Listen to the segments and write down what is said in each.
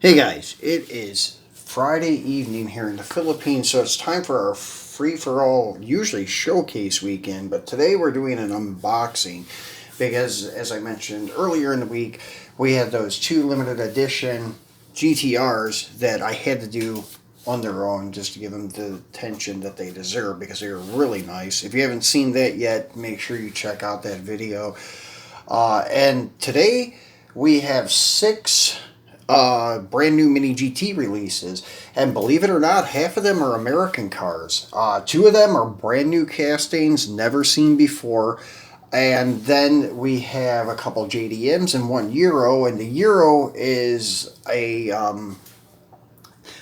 Hey guys, it is Friday evening here in the Philippines, so it's time for our free-for-all, usually showcase weekend, but today we're doing an unboxing because, as I mentioned earlier in the week, we had those two limited edition GTRs that I had to do on their own just to give them the attention that they deserve because they were really nice. If you haven't seen that yet, make sure you check out that video. And today we have six brand new MiniGT releases, and believe it or not, half of them are American cars. Two of them are brand new castings, never seen before, and then we have a couple JDMs and one Euro, and the Euro is a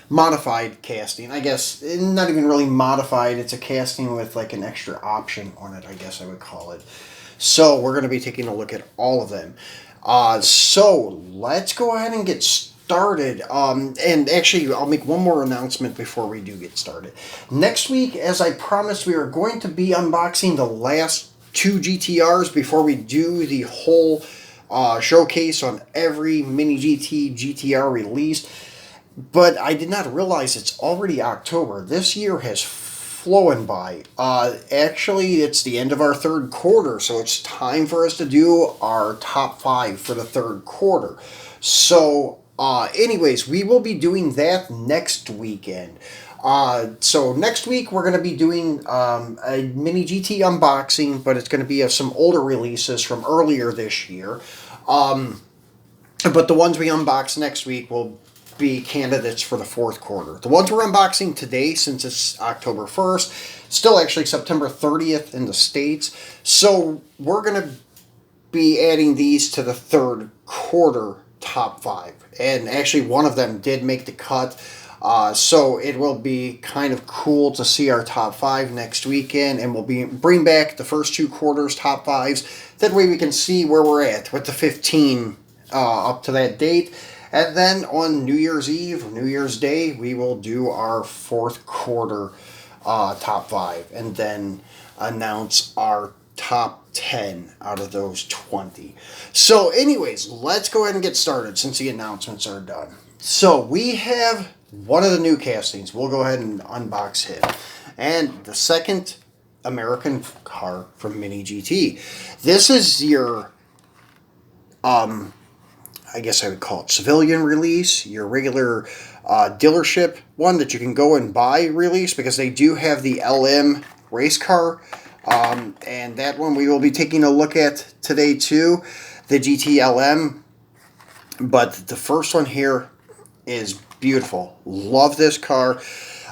modified casting. I guess not even really modified, it's a casting with like an extra option on it, I guess I would call it. So we're going to be taking a look at all of them. So let's go ahead and get started. And actually, I'll make one more announcement before we do get started. Next week, as I promised, we are going to be unboxing the last two GTRs before we do the whole showcase on every MiniGT GTR release. But I did not realize it's already October. This year has flown by. Actually, it's the end of our third quarter, so it's time for us to do our top five for the third quarter. So, anyways, we will be doing that next weekend. So next week we're going to be doing a MiniGT unboxing, but it's going to be of some older releases from earlier this year. But the ones we unbox next week will be candidates for the fourth quarter. The ones we're unboxing today, since it's October 1st, still actually September 30th in the States. So we're going to be adding these to the third quarter top five. And actually one of them did make the cut. So it will be kind of cool to see our top five next weekend, and we'll bring back the first two quarters top fives. That way we can see where we're at with the 15 up to that date. And then on New Year's Eve, New Year's Day, we will do our fourth quarter top five, and then announce our top 10 out of those 20. So anyways, let's go ahead and get started since the announcements are done. So we have one of the new castings. We'll go ahead and unbox him. And the second American car from MiniGT. This is your I guess I would call it civilian release, your regular dealership one that you can go and buy release, because they do have the LM race car, and that one we will be taking a look at today too, the GTLM. But the first one here is beautiful. Love this car.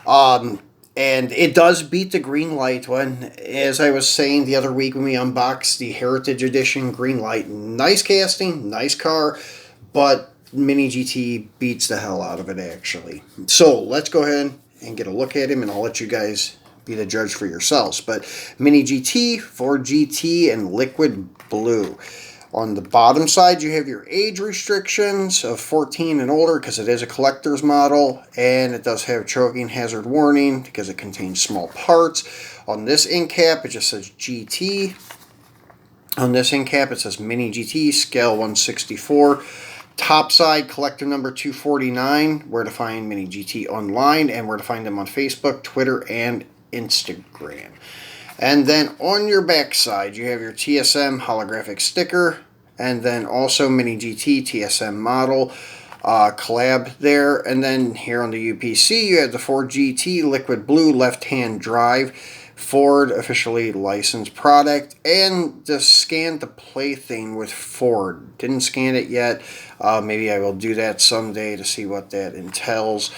And it does beat the green light one. As I was saying the other week when we unboxed the Heritage Edition green light, nice casting, nice car, but MiniGT beats the hell out of it actually. So let's go ahead and get a look at him, and I'll let you guys be the judge for yourselves. But MiniGT, Ford GT, and liquid blue. On the bottom side, you have your age restrictions of 14 and older because it is a collector's model, and it does have choking hazard warning because it contains small parts. On this end cap, it just says GT. On this end cap, it says MiniGT, scale 164. Top side, collector number 249, where to find MiniGT online, and where to find them on Facebook, Twitter, and Instagram. And then on your back side, you have your TSM holographic sticker, and then also MiniGT TSM model collab there. And then here on the UPC, you have the Ford GT liquid blue left-hand drive, Ford officially licensed product, and the scan to play thing with Ford. Didn't scan it yet. Maybe I will do that someday to see what that entails.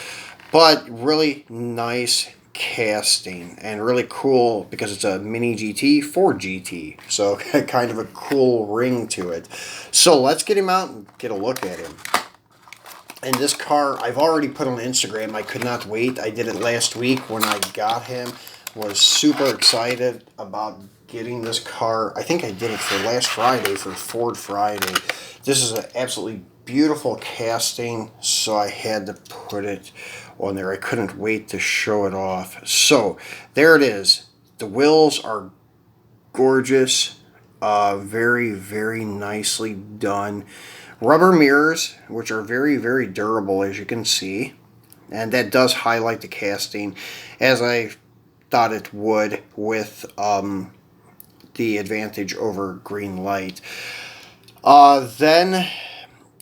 But really nice casting, and really cool because it's a MiniGT Ford GT, so kind of a cool ring to it. So let's get him out and get a look at him. And this car I've already put on Instagram. I could not wait. I did it last week when I got him. Was super excited about getting this car. I think I did it for last Friday, for Ford Friday. This is an absolutely beautiful casting, so I had to put it on there. I couldn't wait to show it off. So there it is. The wheels are gorgeous. Very, very nicely done. Rubber mirrors, which are very, very durable, as you can see. And that does highlight the casting, as I thought it would, with the advantage over green light. Then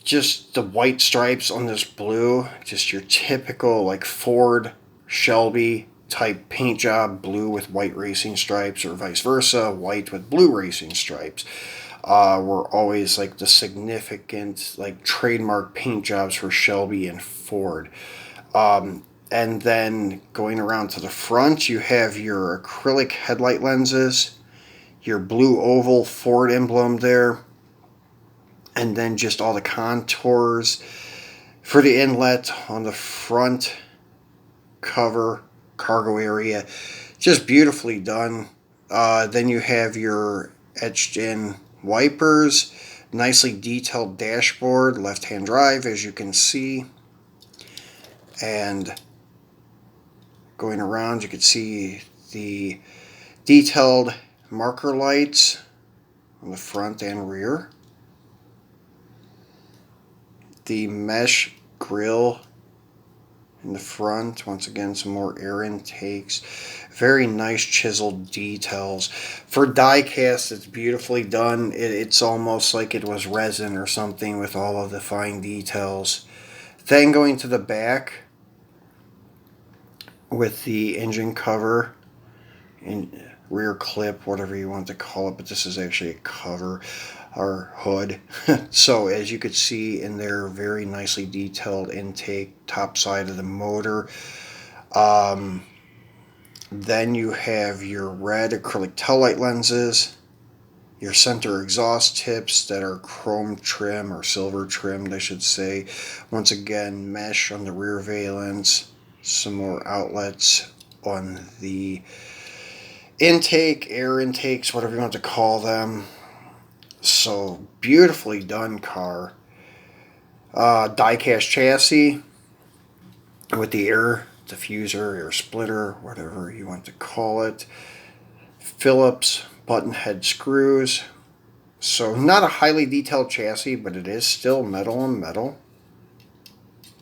just the white stripes on this blue, just your typical like Ford, Shelby type paint job, blue with white racing stripes, or vice versa, white with blue racing stripes. Were always like the significant like trademark paint jobs for Shelby and Ford. And then going around to the front, you have your acrylic headlight lenses, your blue oval Ford emblem there, and then just all the contours for the inlet on the front cover cargo area. Just beautifully done. Then you have your etched in wipers, nicely detailed dashboard, left-hand drive, as you can see. And going around, you can see the detailed marker lights on the front and rear. The mesh grille in the front, once again some more air intakes, very nice chiseled details. For diecast, it's beautifully done. It's almost like it was resin or something with all of the fine details. Then going to the back with the engine cover and rear clip, whatever you want to call it, but this is actually a cover or hood. So as you could see in there, very nicely detailed intake, top side of the motor. Then you have your red acrylic taillight lenses, your center exhaust tips that are chrome trim or silver trimmed, I should say. Once again, mesh on the rear valence, some more outlets on the intake, air intakes, whatever you want to call them. So beautifully done car. Diecast chassis with the air diffuser, air splitter, whatever you want to call it. Phillips button head screws. So not a highly detailed chassis, but it is still metal on metal.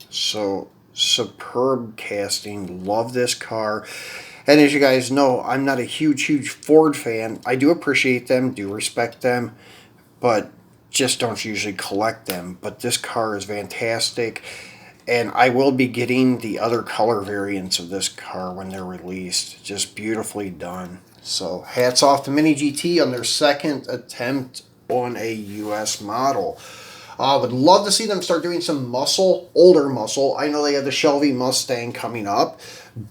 So superb casting. Love this car. And as you guys know, I'm not a huge Ford fan. I do appreciate them, do respect them, but just don't usually collect them. But this car is fantastic, and I will be getting the other color variants of this car when they're released. Just beautifully done. So hats off to MiniGT on their second attempt on a US model. Would love to see them start doing some muscle, older muscle. I know they have the Shelby Mustang coming up,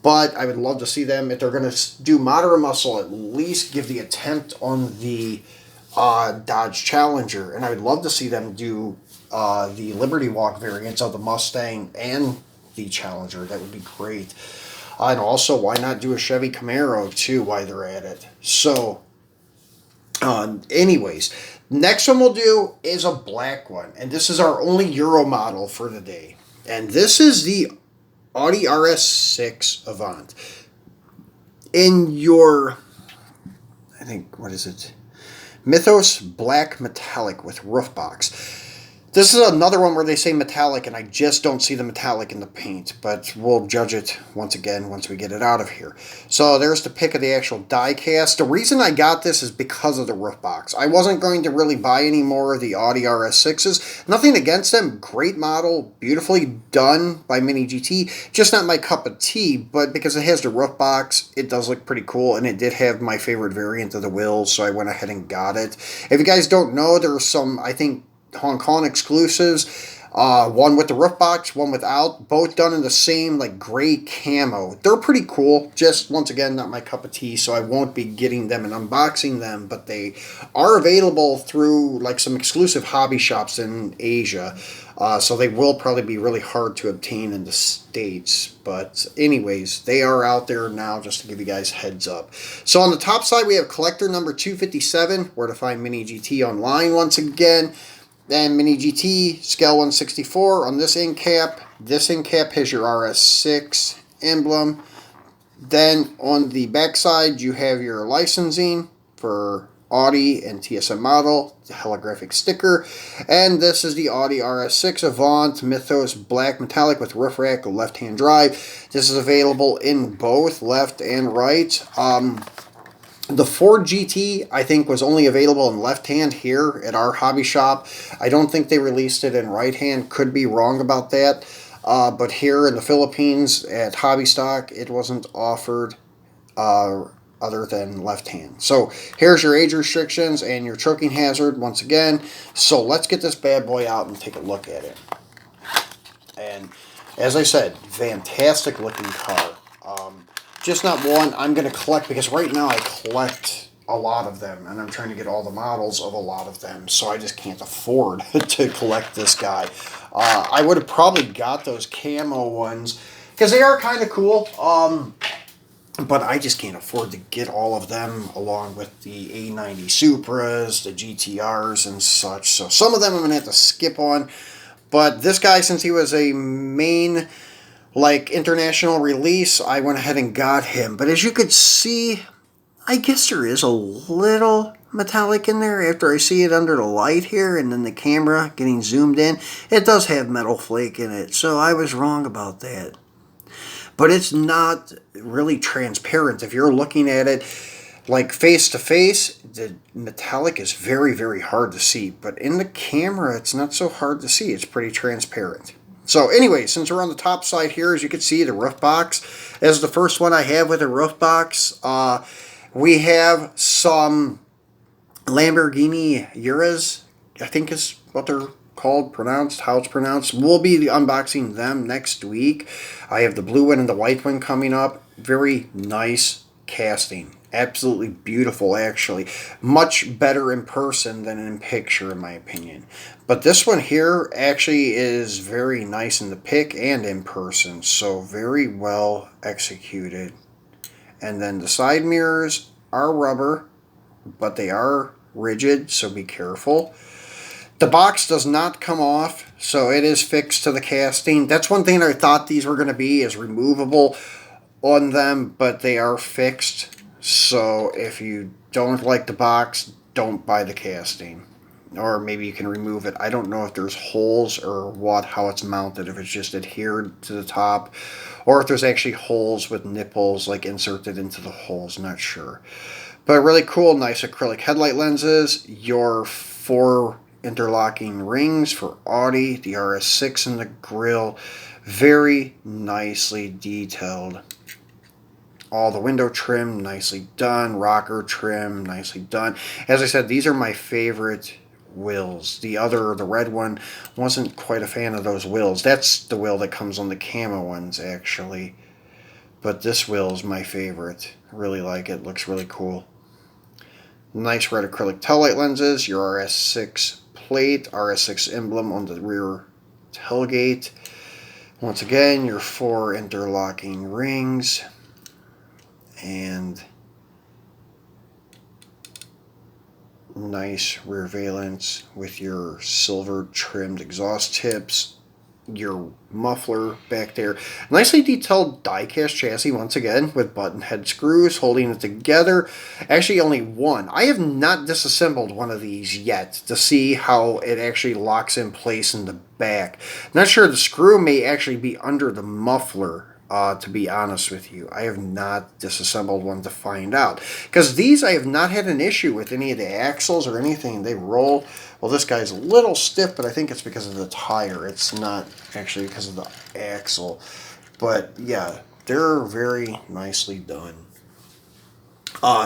but I would love to see them, if they're going to do moderate muscle, at least give the attempt on the Dodge Challenger. And I would love to see them do the Liberty Walk variants of the Mustang and the Challenger. That would be great. And also, why not do a Chevy Camaro too while they're at it? So, anyways, next one we'll do is a black one. And this is our only Euro model for the day. And this is the Audi RS6 Avant. In your, I think, what is it? Mythos Black Metallic with roof box. This is another one where they say metallic, and I just don't see the metallic in the paint, but we'll judge it once again once we get it out of here. So there's the pick of the actual die cast. The reason I got this is because of the roof box. I wasn't going to really buy any more of the Audi RS6s. Nothing against them. Great model, beautifully done by MiniGT. Just not my cup of tea, but because it has the roof box, it does look pretty cool, and it did have my favorite variant of the wheels, so I went ahead and got it. If you guys don't know, there's some, I think, Hong Kong exclusives, one with the roof box, one without, both done in the same like gray camo. They're pretty cool, just once again not my cup of tea, so I won't be getting them and unboxing them, but they are available through like some exclusive hobby shops in Asia, so they will probably be really hard to obtain in the States. But anyways, they are out there now, just to give you guys heads up. So on the top side we have collector number 257, where to find MiniGT online once again. Then MiniGT, scale 1/64 on this end cap. This end cap has your RS6 emblem. Then on the back side, you have your licensing for Audi and TSM model. holographic sticker. And this is the Audi RS6 Avant Mythos Black Metallic with roof rack, left-hand drive. This is available in both left and right. The Ford GT, I think, was only available in left-hand here at our hobby shop. I don't think they released it in right-hand. Could be wrong about that. But here in the Philippines at Hobby Stock, it wasn't offered other than left hand. So here's your age restrictions and your choking hazard once again. So let's get this bad boy out and take a look at it. And as I said, fantastic looking car. Just not one I'm going to collect, because right now I collect a lot of them and I'm trying to get all the models of a lot of them, so I just can't afford to collect this guy. I would have probably got those camo ones because they are kind of cool, but I just can't afford to get all of them along with the A90 Supras, the GTRs and such. So some of them I'm going to have to skip on, but this guy, since he was a main international release, I went ahead and got him. But as you could see, I guess there is a little metallic in there after I see it under the light here and then the camera getting zoomed in. It does have metal flake in it, so I was wrong about that. But it's not really transparent. If you're looking at it like face to face, the metallic is very, very hard to see. But in the camera, it's not so hard to see. It's pretty transparent. So anyway, since we're on the top side here, as you can see, the roof box is the first one I have with a roof box. We have some Lamborghini Urus, I think is what they're called, how it's pronounced. We'll be unboxing them next week. I have the blue one and the white one coming up. Very nice casting. Absolutely beautiful, actually. Much better in person than in picture, in my opinion. But this one here actually is very nice in the pic and in person. So very well executed. And then the side mirrors are rubber, but they are rigid, so be careful. The box does not come off, so it is fixed to the casting. That's one thing I thought these were going to be, is removable on them, but they are fixed. So if you don't like the box, don't buy the casting. Or maybe you can remove it. I don't know if there's holes or how it's mounted, if it's just adhered to the top, or if there's actually holes with nipples inserted into the holes. Not sure. But really cool, nice acrylic headlight lenses, your 4 interlocking rings for Audi, the RS6 in the grille, very nicely detailed. All the window trim, nicely done. Rocker trim, nicely done. As I said, these are my favorite wheels. The red one, wasn't quite a fan of those wheels. That's the wheel that comes on the camo ones, actually. But this wheel is my favorite. I really like it. Looks really cool. Nice red acrylic taillight lenses. Your RS6 plate, RS6 emblem on the rear tailgate. Once again, your 4 interlocking rings. And nice rear valence with your silver trimmed exhaust tips, your muffler back there. Nicely detailed die-cast chassis once again with button head screws holding it together. Actually only one. I have not disassembled one of these yet to see how it actually locks in place in the back. Not sure, the screw may actually be under the muffler. To be honest with you, I have not disassembled one to find out. Because these, I have not had an issue with any of the axles or anything. They roll. Well, this guy's a little stiff, but I think it's because of the tire. It's not actually because of the axle. But yeah, they're very nicely done.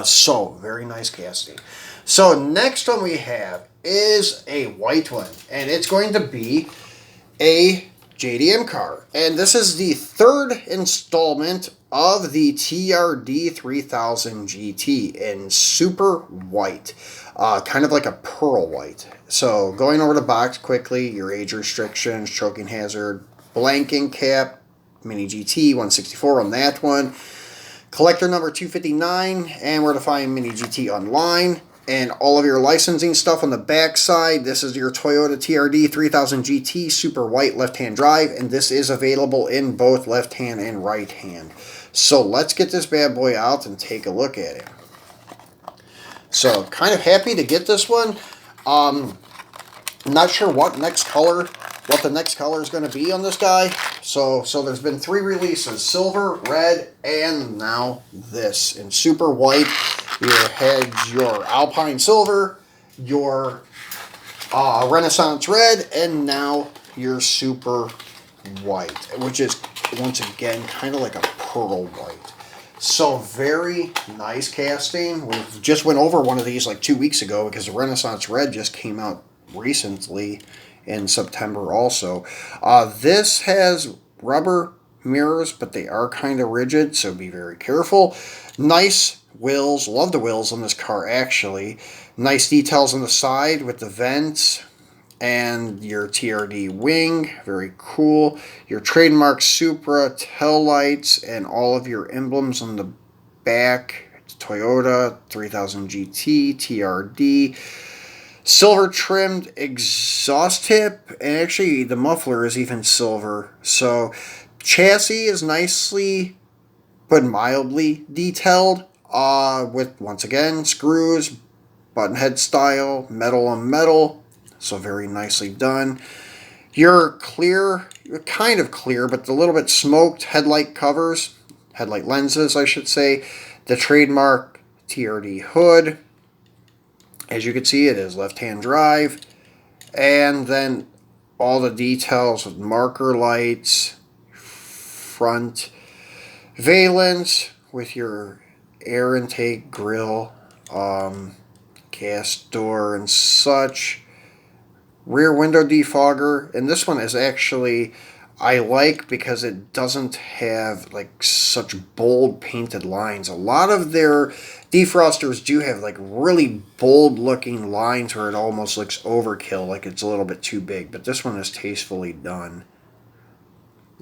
So, very nice casting. So, next one we have is a white one. And it's going to be a JDM car, and this is the 3rd installment of the TRD 3000 GT in super white, kind of like a pearl white. So going over the box quickly, your age restrictions, choking hazard, blanking cap, MiniGT 164 on that one, collector number 259, and where to find MiniGT online. And all of your licensing stuff on the back side. This is your Toyota TRD 3000 GT Super White left-hand drive, and this is available in both left-hand and right-hand. So let's get this bad boy out and take a look at it. So kind of happy to get this one. Not sure what the next color is going to be on this guy. So there's been 3 releases: silver, red, and now this in super white. You had your Alpine silver, your Renaissance red, and now your super white, which is once again kind of like a pearl white. So very nice casting. We just went over one of these like 2 weeks ago because the Renaissance red just came out recently in September also. This has rubber mirrors, but they are kind of rigid, so be very careful. Nice wheels. Love the wheels on this car, actually. Nice details on the side with the vents and your TRD wing. Very cool. Your trademark Supra tail lights and all of your emblems on the back. Toyota 3000 GT, TRD. Silver trimmed exhaust tip, and actually the muffler is even silver. So chassis is nicely but mildly detailed with, once again, screws, button head style, metal on metal. So very nicely done. Your clear, kind of clear, but a little bit smoked headlight covers, headlight lenses, I should say. The trademark TRD hood. As you can see, it is left-hand drive. And then all the details with marker lights, front valence with your air intake grill, gas door and such. Rear window defogger, and this one is actually, I like because it doesn't have like such bold painted lines. A lot of their defrosters do have like really bold looking lines where it almost looks overkill, like it's a little bit too big, but this one is tastefully done.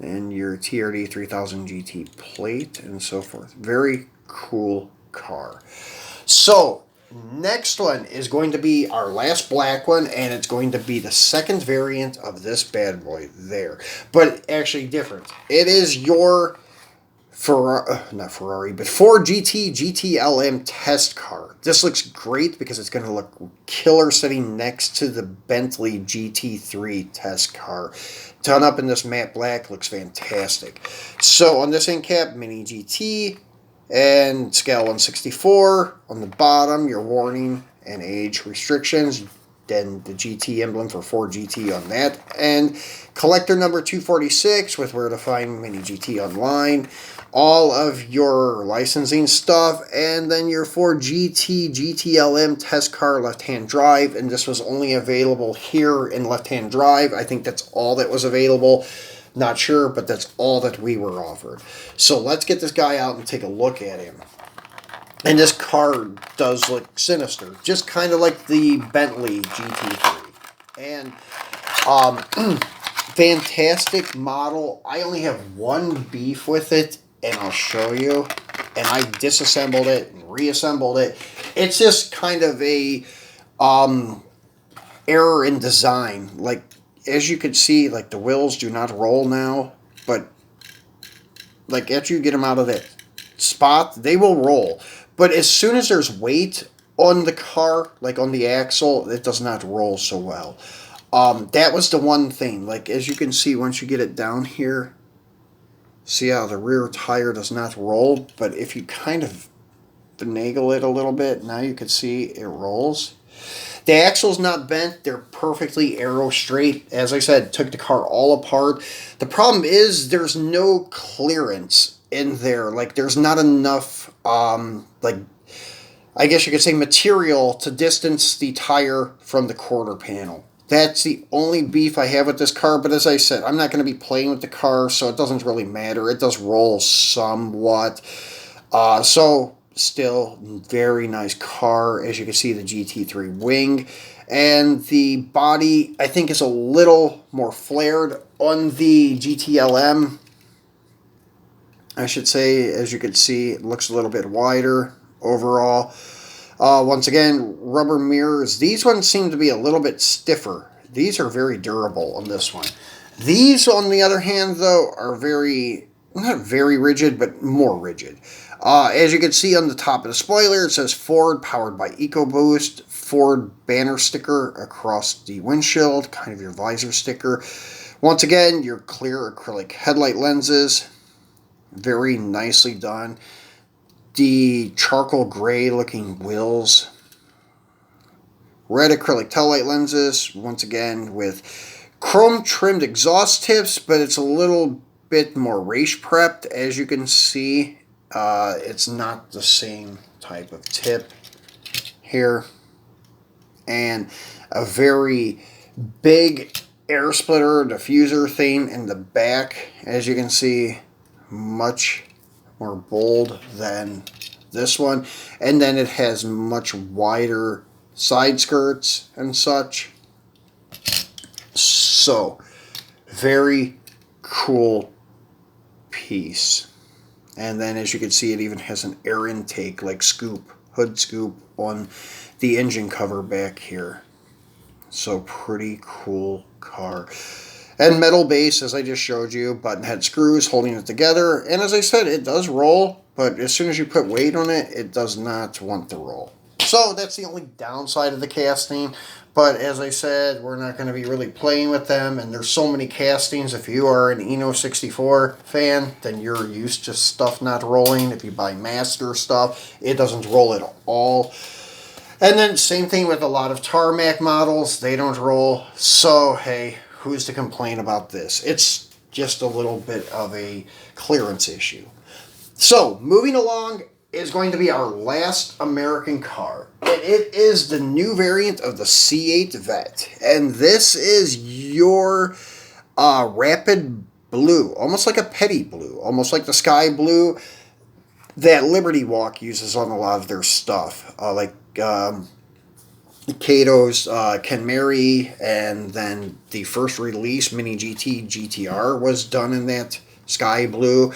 And your TRD 3000 GT plate and so forth. Very cool car. So next one is going to be our last black one, and it's going to be the second variant of this bad boy there. But actually different. It is your Ford GT GTLM Test car. This looks great because it's going to look killer sitting next to the Bentley GT3 Test car. Done up in this matte black, looks fantastic. So on this end cap, MiniGT, and scale 164. On the bottom, your warning and age restrictions. Then the GT emblem for Ford GT on that. And collector number 246 with where to find MiniGT online. All of your licensing stuff. And then your Ford GT GTLM test car left-hand drive. And this was only available here in left-hand drive. I think that's all that was available. Not sure, but that's all that we were offered. So let's get this guy out and take a look at him. And this car does look sinister, just kind of like the Bentley GT3. And fantastic model. I only have one beef with it, and I'll show you. And I disassembled it and reassembled it. It's just kind of a error in design. Like, as you can see, like the wheels do not roll now, but like after you get them out of that spot, they will roll. But as soon as there's weight on the car, like on the axle, it does not roll so well. That was the one thing. Like, as you can see, once you get it down here, see how the rear tire does not roll? But if you kind of finagle it a little bit, now you can see it rolls. The axle's not bent. They're perfectly aero straight. As I said, took the car all apart. The problem is there's no clearance in there. Like, there's not enough, like, I guess you could say material to distance the tire from the quarter panel. That's the only beef I have with this car. But as I said, I'm not going to be playing with the car, so it doesn't really matter. It does roll somewhat. Still, very nice car. As you can see, the GT3 wing. And the body, I think, is a little more flared on the GTLM. I should say, as you can see, it looks a little bit wider overall. Once again, rubber mirrors. These ones seem to be a little bit stiffer. These are very durable on this one. These, on the other hand, though, are not very rigid, but more rigid. As you can see on the top of the spoiler, it says Ford, powered by EcoBoost, Ford banner sticker across the windshield, kind of your visor sticker. Once again, your clear acrylic headlight lenses, very nicely done. The charcoal gray looking wheels, red acrylic taillight lenses, once again with chrome trimmed exhaust tips, but it's a little bit more race prepped. As you can see, it's not the same type of tip here. And a very big air splitter diffuser thing in the back. As you can see, much more bold than this one. And then it has much wider side skirts and such. So, very cool piece. And then as you can see, it even has an air intake like scoop, hood scoop on the engine cover back here. So pretty cool car. And metal base, as I just showed you, button head screws holding it together. And as I said, it does roll, but as soon as you put weight on it, it does not want to roll. So that's the only downside of the casting. But as I said, we're not going to be really playing with them. And there's so many castings. If you are an Eno 64 fan, then you're used to stuff not rolling. If you buy Master stuff, it doesn't roll at all. And then same thing with a lot of tarmac models. They don't roll. So, hey, who's to complain about this? It's just a little bit of a clearance issue. So, moving along is going to be our last American car. And it is the new variant of the C8 Vet. And this is your rapid blue. Almost like a petty blue. Almost like the sky blue that Liberty Walk uses on a lot of their stuff. Like Cato's Ken Mary, and then the first release MiniGT GTR was done in that sky blue.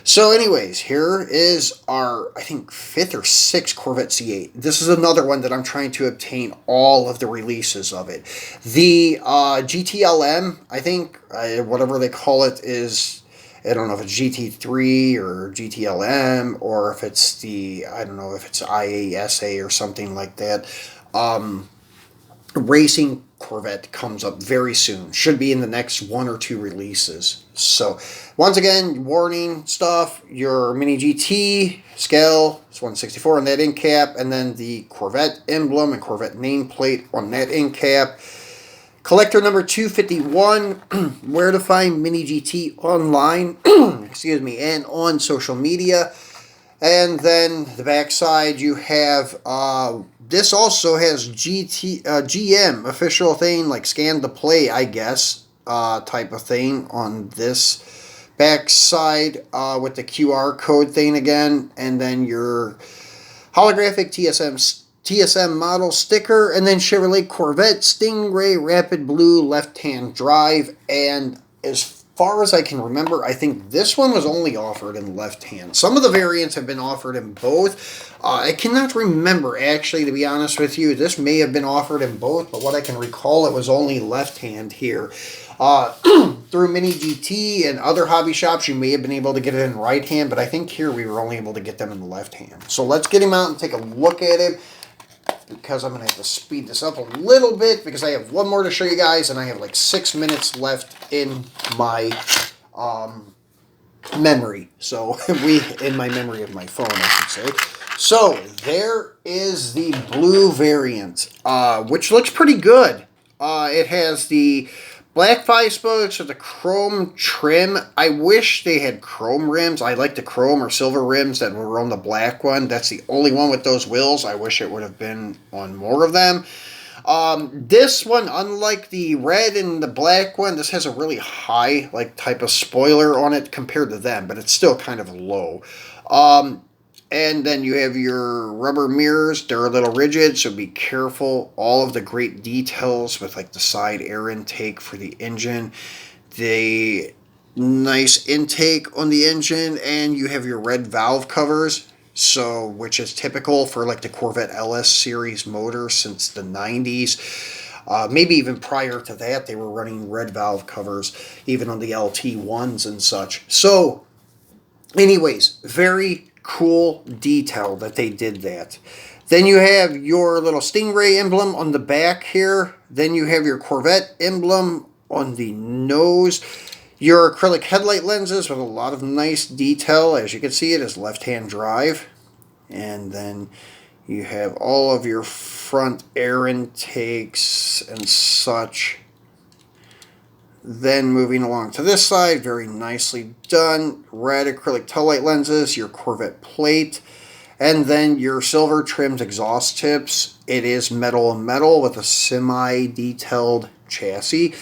So anyways, here is our, I think, 5th or 6th Corvette C8. This is another one that I'm trying to obtain all of the releases of it. The GTLM, I think, whatever they call it, is, I don't know if it's GT3 or GTLM, or if it's the, I don't know if it's IASA or something like that. Racing Corvette comes up very soon. Should be in the next 1 or 2 releases. So, once again, warning stuff, your MiniGT scale is 1/64 on that end cap, and then the Corvette emblem and Corvette nameplate on that end cap. Collector number 251, where to find MiniGT online, excuse me, and on social media. And then the back side, you have, this also has GM official thing, like scan to play, I guess, type of thing on this back side with the QR code thing again. And then your holographic TSM model sticker, and then Chevrolet Corvette Stingray Rapid Blue left-hand drive. And as far as I can remember, I think this one was only offered in left-hand. Some of the variants have been offered in both. I cannot remember, actually, to be honest with you. This may have been offered in both, but what I can recall, it was only left-hand here. Through MiniGT and other hobby shops, you may have been able to get it in right-hand, but I think here we were only able to get them in the left-hand. So let's get him out and take a look at him, because I'm going to have to speed this up a little bit, because I have one more to show you guys, and I have like 6 minutes left in my memory. So, in my memory of my phone, I should say. So, there is the blue variant, which looks pretty good. It has the black 5-spokes with the chrome trim. I wish they had chrome rims. I like the chrome or silver rims that were on the black one. That's the only one with those wheels. I wish it would have been on more of them. This one, unlike the red and the black one, this has a really high type of spoiler on it compared to them, but it's still kind of low. And then you have your rubber mirrors. They're a little rigid, so be careful. All of the great details with the side air intake for the engine. The nice intake on the engine, and you have your red valve covers, so which is typical for the Corvette LS series motor since the 90s. Maybe even prior to that, they were running red valve covers, even on the LT1s and such. So, anyways, very cool detail that they did that. Then you have your little Stingray emblem on the back here. Then you have your Corvette emblem on the nose. Your acrylic headlight lenses with a lot of nice detail. As you can see, it is left-hand drive. And then you have all of your front air intakes and such. Then moving along to this side, very nicely done. Red acrylic tail light lenses, your Corvette plate. And then your silver trimmed exhaust tips. It is metal on metal with a semi-detailed chassis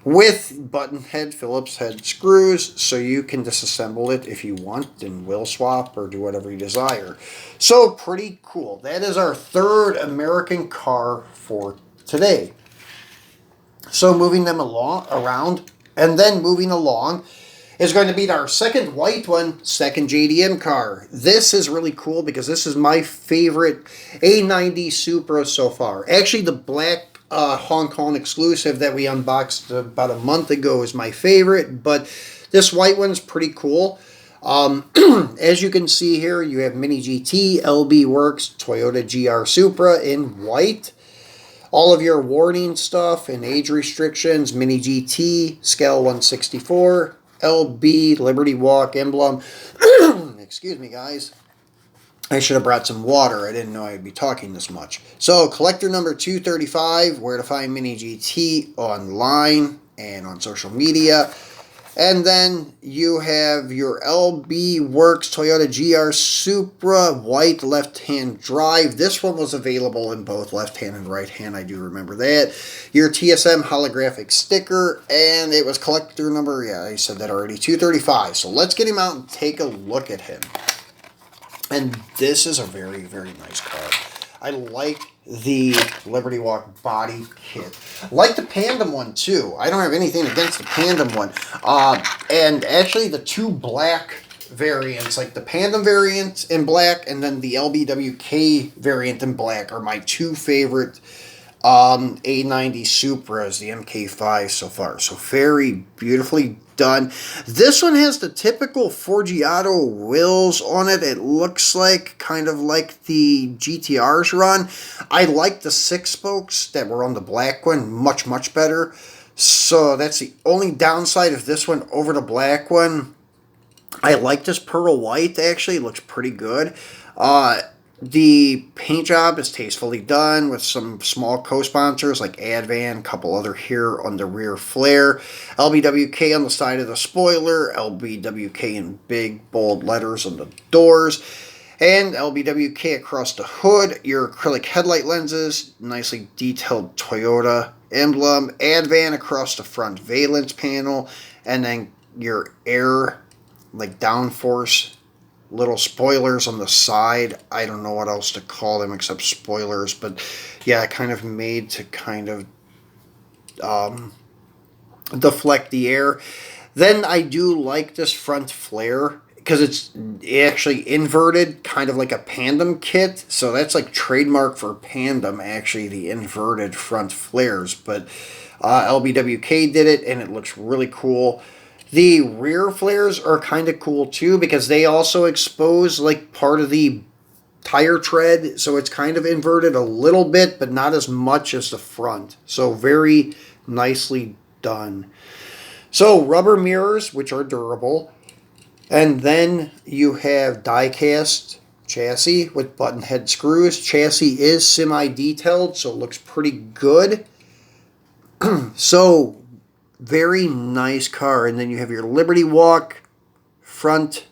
with button head Phillips head screws, so you can disassemble it if you want and will swap or do whatever you desire. So pretty cool. That is our third American car for today. So moving them around, and then moving along is going to be our second white one, second JDM car. This is really cool because this is my favorite A90 Supra so far. Actually, the black Hong Kong exclusive that we unboxed about a month ago is my favorite, but this white one's pretty cool. As you can see here, you have MiniGT, LB Works, Toyota GR Supra in white. All of your warning stuff and age restrictions, MiniGT, scale 1/64, LB, Liberty Walk emblem. Excuse me, guys. I should have brought some water. I didn't know I'd be talking this much. So, collector number 235, where to find MiniGT online and on social media. And then you have your LB Works Toyota GR Supra white left-hand drive. This one was available in both left-hand and right-hand. I do remember that. Your TSM holographic sticker, and it was collector number, yeah, I said that already, 235. So let's get him out and take a look at him. And this is a very, very nice car. I like the Liberty Walk body kit. I like the Pandem one too. I don't have anything against the Pandem one. And actually the two black variants, like the Pandem variant in black and then the LBWK variant in black, are my two favorite A90 Supras, the MK5 so far. So very beautifully done. This one has the typical Forgiato wheels on it. It looks like kind of like the GTR's run. I like the 6 spokes that were on the black one much, much better. So that's the only downside of this one over the black one. I like this pearl white, actually. It looks pretty good. The paint job is tastefully done with some small co-sponsors like Advan, a couple other here on the rear flare, LBWK on the side of the spoiler, LBWK in big bold letters on the doors, and LBWK across the hood. Your acrylic headlight lenses, nicely detailed Toyota emblem, Advan across the front valence panel, and then your air like downforce little spoilers on the side. I don't know what else to call them except spoilers, but yeah, kind of made to kind of deflect the air. Then I do like this front flare because it's actually inverted, kind of like a Pandem kit. So that's like trademark for Pandem, actually, the inverted front flares. But LBWK did it, and it looks really cool. The rear flares are kind of cool too because they also expose like part of the tire tread. So it's kind of inverted a little bit, but not as much as the front. So very nicely done. So rubber mirrors, which are durable. And then you have die-cast chassis with button head screws. Chassis is semi-detailed, so it looks pretty good. So very nice car. And then you have your Liberty Walk front,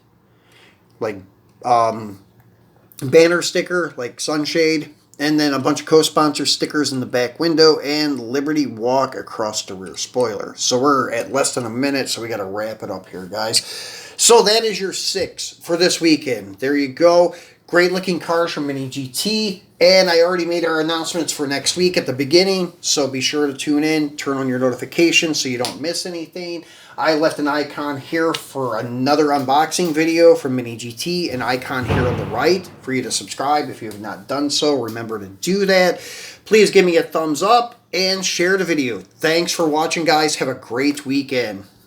like banner sticker, like sunshade, and then a bunch of co-sponsor stickers in the back window, and Liberty Walk across the rear spoiler. So we're at less than a minute, so we got to wrap it up here, guys. So that is your 6 for this weekend. There you go. Great looking cars from MiniGT. And I already made our announcements for next week at the beginning, so be sure to tune in, turn on your notifications so you don't miss anything. I left an icon here for another unboxing video from MiniGT, an icon here on the right for you to subscribe if you have not done so. Remember to do that. Please give me a thumbs up and share the video. Thanks for watching, guys. Have a great weekend.